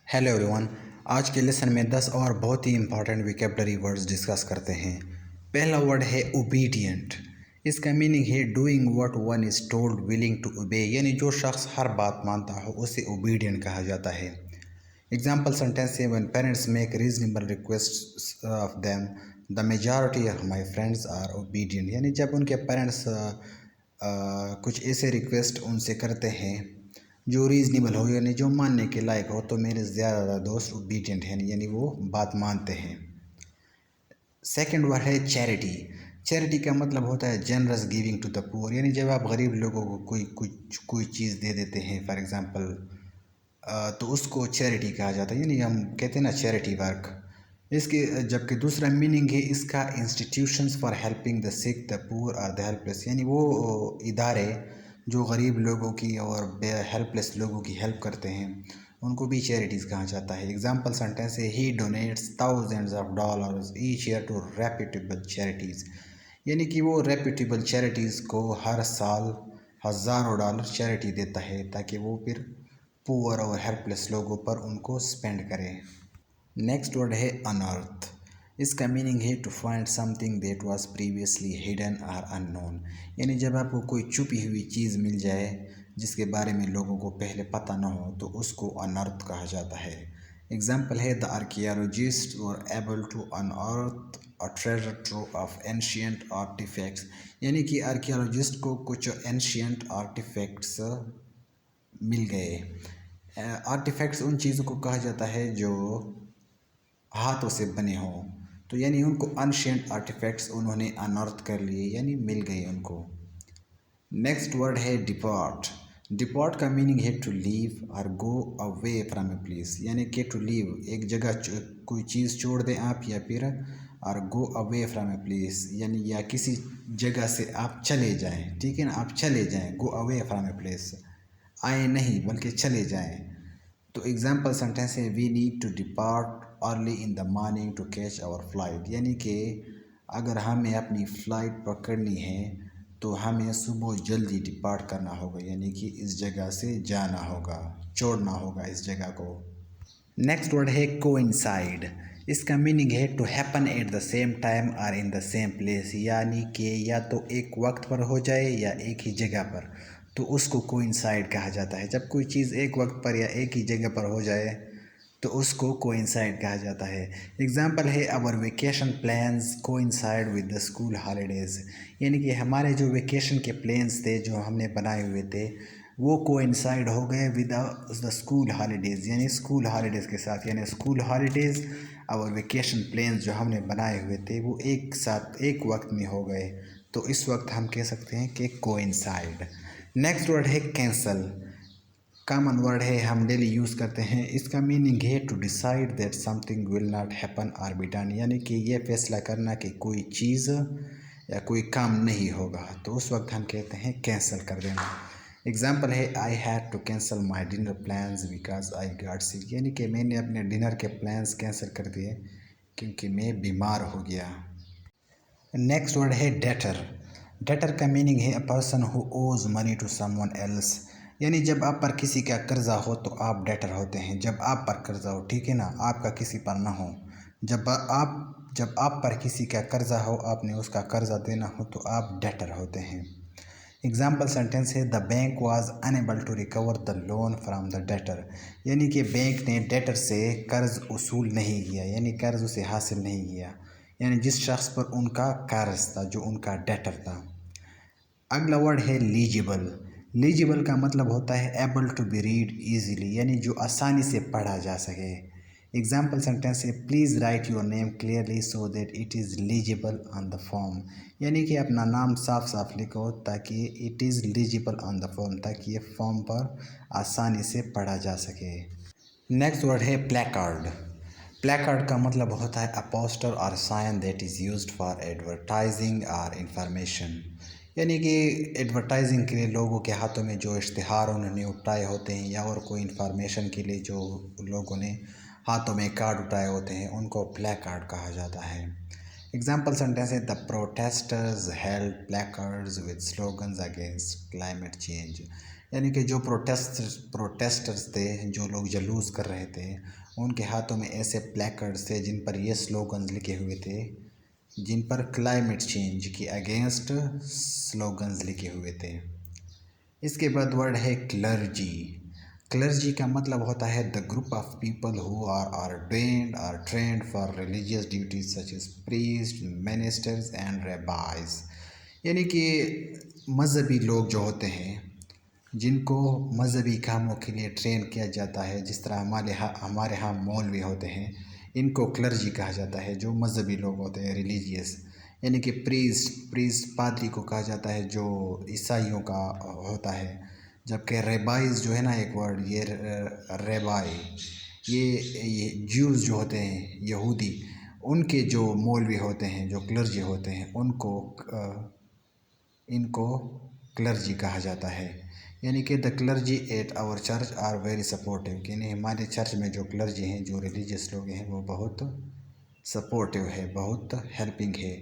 Hello everyone. आज के lesson में 10 और बहुत ही इंपॉर्टेंट विकेबलरी वर्ड्स डिस्कस करते हैं। पहला वर्ड है ओबीडियंट। इसका मीनिंग है doing what one is told willing to obey, यानी जो शख्स हर बात मानता हो उसे ओबीडियंट कहा जाता है। एग्जाम्पल सेंटेंस है when parents make reasonable request of them the majority of my friends are obedient, यानी जब उनके पेरेंट्स कुछ ऐसे रिक्वेस्ट उनसे करते हैं जो रीज़नेबल हो यानी जो मानने के लायक हो, तो मेरे ज़्यादा दोस्त ओबीडियंट हैं यानी वो बात मानते हैं। सेकंड वर्ड है चैरिटी। चैरिटी का मतलब होता है generous giving to the poor, यानी जब आप गरीब लोगों को कोई चीज़ दे देते हैं फॉर एग्ज़ाम्पल, तो उसको चैरिटी कहा जाता है, यानी हम कहते हैं ना चैरिटी वर्क। इसके जबकि दूसरा मीनिंग है इसका institutions for helping the sick the poor और द हेल्पलेस, यानी वो इदारे जो गरीब लोगों की और हेल्पलेस लोगों की हेल्प करते हैं उनको भी चैरिटीज़ कहा जाता है। एग्जाम्पल सेंटेंस है he donates thousands of dollars each year to reputable charities, यानी कि वो रेप्यूटेबल चैरिटीज़ को हर साल हज़ारों डॉलर चैरिटी देता है ताकि वो फिर पुअर और हेल्पलेस लोगों पर उनको स्पेंड करें। नेक्स्ट वर्ड है अनर्थ। इसका मीनिंग है to find something that was previously hidden और अननोन, यानी जब आपको कोई छुपी हुई चीज़ मिल जाए जिसके बारे में लोगों को पहले पता न हो तो उसको अनर्थ कहा जाता है। एग्जाम्पल है the archaeologist were able to unearth a treasure trove of ancient artefacts, यानी कि आर्कियोलॉजिस्ट को कुछ एंशियंट आर्टिफैक्ट्स मिल गए। आर्टिफैक्ट्स उन चीज़ों को कहा जाता है जो हाथों से बने हों, तो यानी उनको अनशियंट आर्टिफैक्ट्स उन्होंने अनअर्थ कर लिए यानी मिल गए उनको। नेक्स्ट वर्ड है डिपार्ट। डिपार्ट का मीनिंग है टू लीव और गो अवे फ्रॉम ए प्लेस, यानी कि टू लीव एक जगह कोई चीज़ छोड़ दें आप, या फिर और गो अवे फ्रॉम ए प्लेस यानी या किसी जगह से आप चले जाएं, ठीक है ना, आप चले जाएं, go away from a place, आए नहीं बल्कि चले जाएं। तो एग्जाम्पल सेंटेंस है we need to depart early in the morning to catch our flight, यानी कि अगर हमें अपनी फ़्लाइट पकड़नी है तो हमें सुबह जल्दी डिपार्ट करना होगा, यानी कि इस जगह से जाना होगा, छोड़ना होगा इस जगह को। नेक्स्ट वर्ड है कोइंसाइड। इसका मीनिंग है to happen at the same time और इन द सेम प्लेस, यानी कि या तो एक वक्त पर हो जाए या एक ही जगह पर, तो उसको कोइंसाइड कहा जाता है। जब कोई चीज़ एक वक्त पर या एक ही जगह पर हो जाए तो उसको कोइंसाइड कहा जाता है। एग्जाम्पल है our vacation plans coincide with the school holidays, यानी कि हमारे जो वेकेशन के प्लान्स थे जो हमने बनाए हुए थे वो कोइंसाइड हो गए विद द स्कूल हॉलीडेज़, यानी स्कूल हॉलीडेज़ के साथ, यानी स्कूल हॉलीडेज़ और वेकेशन प्लान्स जो हमने बनाए हुए थे वो एक साथ एक वक्त में हो गए, तो इस वक्त हम कह सकते हैं कि कोइंसाइड। नेक्स्ट वर्ड है कैंसल। कॉमन वर्ड है, हम डेली यूज़ करते हैं। इसका मीनिंग है to decide that something will not happen और बी डन, यानी कि ये फैसला करना कि कोई चीज़ या कोई काम नहीं होगा, तो उस वक्त हम कहते हैं कैंसिल कर देना। एग्जाम्पल है I had to cancel my dinner plans because I got sick, यानी कि मैंने अपने डिनर के प्लान्स कैंसिल कर दिए क्योंकि मैं बीमार हो गया। नेक्स्ट वर्ड है डेटर। डेटर का मीनिंग है a person who owes money to someone else, यानी जब आप पर किसी का कर्जा हो तो आप डेटर होते हैं। जब आप पर कर्जा हो, ठीक है ना, आपका किसी पर ना हो, जब आप पर किसी का कर्जा हो, आपने उसका कर्जा देना हो तो आप डेटर होते हैं। एग्जाम्पल सेंटेंस है the bank was unable to recover the loan from the debtor, यानी कि बैंक ने डेटर से कर्ज वसूल नहीं किया, यानी कर्ज उसे हासिल नहीं किया, यानी जिस शख्स पर उनका कर्ज था जो उनका डेटर था। अगला वर्ड है लीजिबल। लीजिबल का मतलब होता है able to be read easily, यानी जो आसानी से पढ़ा जा सके। एग्जाम्पल सेंटेंस है please write your name clearly so that it is legible on the form, यानी कि अपना नाम साफ साफ लिखो ताकि it is legible on the form, ताकि ये फॉर्म पर आसानी से पढ़ा जा सके। नेक्स्ट वर्ड है प्लेकार्ड। प्लेकार्ड का मतलब होता है अ पोस्टर और sign that is used for advertising और इंफॉर्मेशन, यानी कि एडवर्टाइजिंग के लिए लोगों के हाथों में जो इश्तिहार उन्होंने उठाए होते हैं या और कोई इंफॉर्मेशन के लिए जो लोगों ने हाथों में कार्ड उठाए होते हैं उनको प्लेकार्ड कहा जाता है। एग्जाम्पल सेंटेंस है the protesters held placards with slogans against climate change, यानी कि जो प्रोटेस्टर्स थे, जो लोग जलूस कर रहे थे, उनके हाथों में ऐसे प्लेकार्ड्स थे जिन पर ये स्लोगन्स लिखे हुए थे, जिन पर क्लाइमेट चेंज की अगेंस्ट स्लोगन्स लिखे हुए थे। इसके बाद वर्ड है क्लर्जी। क्लर्जी का मतलब होता है the group of people who are ordained और trained for religious duties such as priest, ministers and rabbis. यानी कि मज़हबी लोग जो होते हैं, जिनको मज़हबी कामों के लिए ट्रेन किया जाता है, जिस तरह हमारे यहाँ मौलवी होते हैं, इनको क्लर्जी कहा जाता है। जो मज़हबी लोग होते हैं, रिलीजियस, यानी कि प्रीस्ट पादरी को कहा जाता है जो ईसाइयों का होता है। जबकि रेबाइज जो है ना एक वर्ड, ये रेबाई, ये ज्यूज़ जो होते हैं, यहूदी, उनके जो मौलवी होते हैं, जो क्लर्जी होते हैं, इनको क्लर्जी कहा जाता है। यानी कि the clergy at our church are very supportive, यानी हमारे चर्च में जो क्लर्जी हैं, जो रिलीजियस लोग हैं, वो बहुत सपोर्टिव है, बहुत हेल्पिंग है।